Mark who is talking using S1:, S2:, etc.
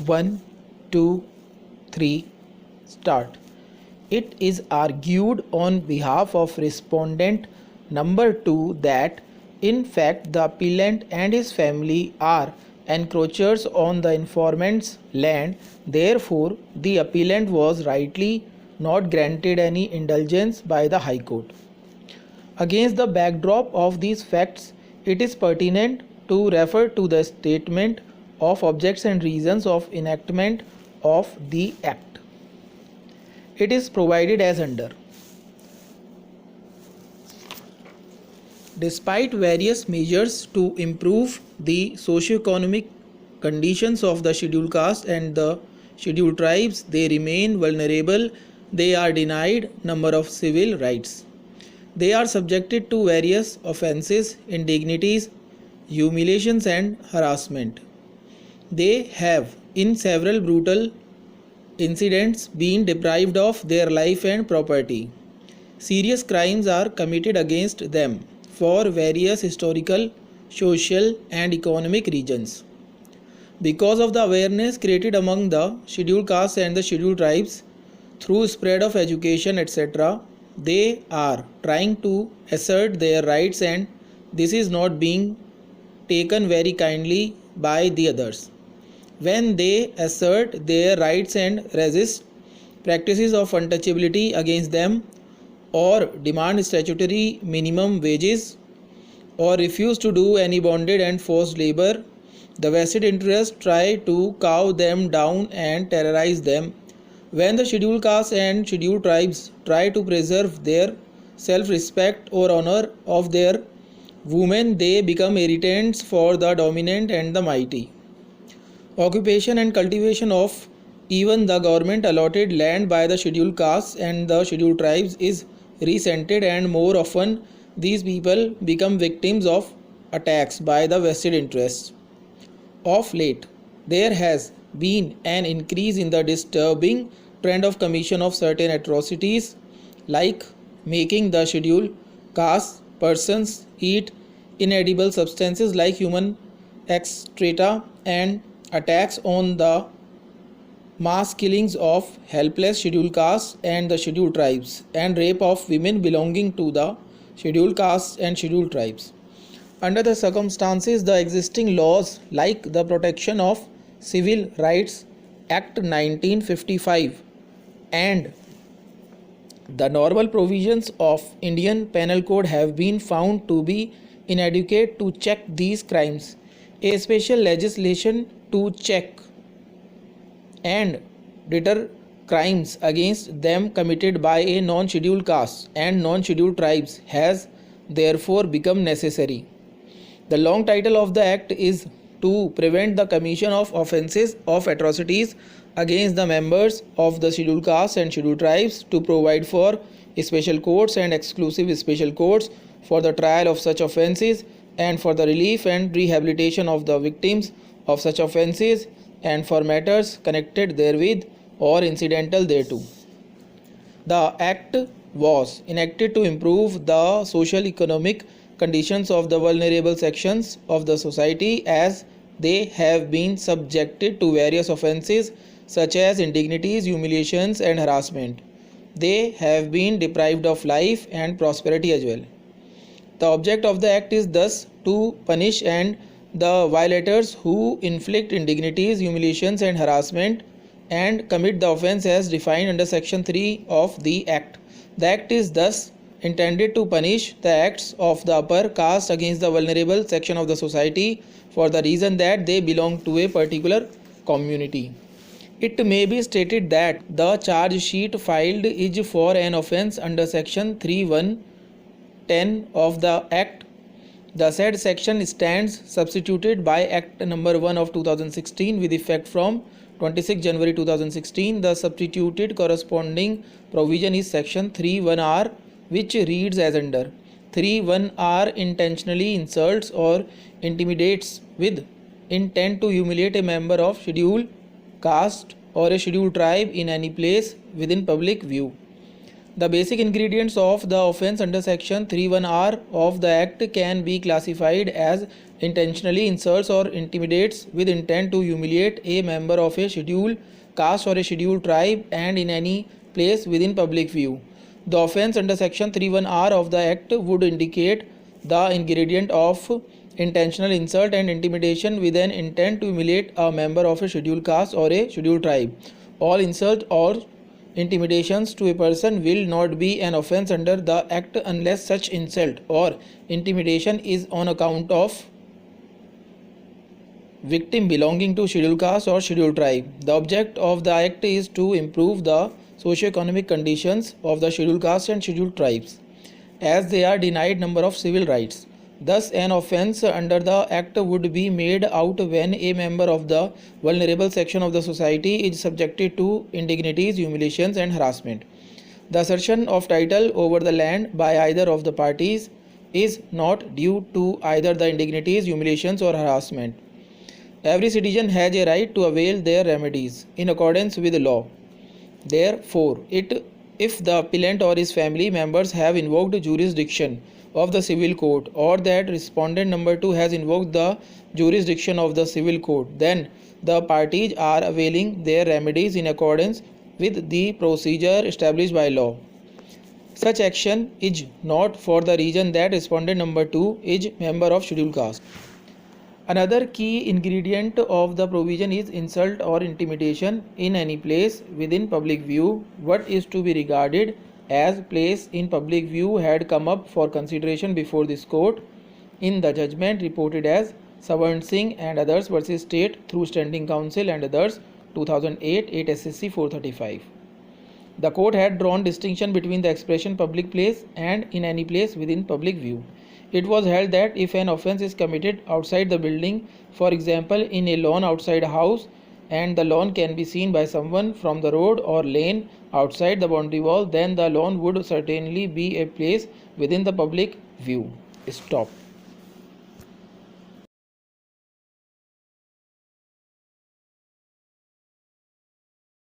S1: 1, 2, 3, start. It is argued on behalf of respondent number 2 that in fact the appellant and his family are encroachers on the informant's land. Therefore, the appellant was rightly not granted any indulgence by the High Court. Against the backdrop of these facts, it is pertinent to refer to the statement of objects and reasons of enactment of the Act. It is provided as under. Despite various measures to improve the socio-economic conditions of the scheduled caste and the scheduled tribes, they remain vulnerable. They are denied number of civil rights. They are subjected to various offences, indignities, humiliations and harassment. They have, in several brutal incidents, been deprived of their life and property. Serious crimes are committed against them for various historical, social and economic reasons. Because of the awareness created among the scheduled castes and the scheduled tribes through spread of education, etc., they are trying to assert their rights, and this is not being taken very kindly by the others. When they assert their rights and resist practices of untouchability against them, or demand statutory minimum wages, or refuse to do any bonded and forced labor, the vested interests try to cow them down and terrorize them. When the scheduled castes and scheduled tribes try to preserve their self-respect or honor of their women, they become irritants for the dominant and the mighty. Occupation and cultivation of even the government allotted land by the scheduled castes and the scheduled tribes is resented, and more often these people become victims of attacks by the vested interests. Of late, there has been an increase in the disturbing trend of commission of certain atrocities, like making the scheduled caste persons eat inedible substances like human excreta, and attacks on the mass killings of helpless scheduled castes and the scheduled tribes, and rape of women belonging to the scheduled castes and scheduled tribes. Under the circumstances, the existing laws like the Protection of Civil Rights Act 1955 and the normal provisions of Indian Penal Code have been found to be inadequate to check these crimes. A special legislation to check and deter crimes against them committed by a non-scheduled caste and non-scheduled tribes has therefore become necessary. The long title of the Act is to prevent the commission of offences of atrocities against the members of the scheduled castes and scheduled tribes, to provide for special courts and exclusive special courts for the trial of such offences, and for the relief and rehabilitation of the victims of such offences, and for matters connected therewith or incidental thereto. The Act was enacted to improve the social economic conditions of the vulnerable sections of the society, as they have been subjected to various offences such as indignities, humiliations and harassment. They have been deprived of life and prosperity as well. The object of the Act is thus to punish and the violators who inflict indignities, humiliations and harassment and commit the offence as defined under section 3 of the Act. The Act is thus intended to punish the acts of the upper caste against the vulnerable section of the society for the reason that they belong to a particular community. It may be stated that the charge sheet filed is for an offence under section 3.1.10 of the Act. The said section stands substituted by Act number 1 of 2016 with effect from 26 January 2016. The substituted corresponding provision is section 3.1r, which reads as under. 3.1r intentionally insults or intimidates with intent to humiliate a member of scheduled caste or a scheduled tribe in any place within public view. The basic ingredients of the offence under section 31R of the Act can be classified as intentionally insults or intimidates with intent to humiliate a member of a scheduled caste or a scheduled tribe and in any place within public view. The offence under section 31R of the Act would indicate the ingredient of intentional insult and intimidation with an intent to humiliate a member of a scheduled caste or a scheduled tribe. All insult or intimidations to a person will not be an offence under the Act unless such insult or intimidation is on account of victim belonging to scheduled caste or scheduled tribe. The object of the Act is to improve the socio-economic conditions of the scheduled caste and scheduled tribes, as they are denied number of civil rights. Thus, an offence under the Act would be made out when a member of the vulnerable section of the society is subjected to indignities, humiliations, and harassment. The assertion of title over the land by either of the parties is not due to either the indignities, humiliations, or harassment. Every citizen has a right to avail their remedies in accordance with the law. Therefore, if the appellant or his family members have invoked jurisdiction of the civil court or that respondent number 2 has invoked the jurisdiction of the civil court, then the parties are availing their remedies in accordance with the procedure established by law. Such action is not for the reason that respondent number 2 is member of scheduled caste. Another key ingredient of the provision is insult or intimidation in any place within public view. What is to be regarded as place in public view had come up for consideration before this court in the judgment reported as Savarn Singh and others versus State through Standing Council and others 2008 8 SSC 435. The court had drawn distinction between the expression public place and in any place within public view. It was held that if an offence is committed outside the building, for example in a lawn outside a house, and the lawn can be seen by someone from the road or lane outside the boundary wall, then the lawn would certainly be a place within the public view. Stop.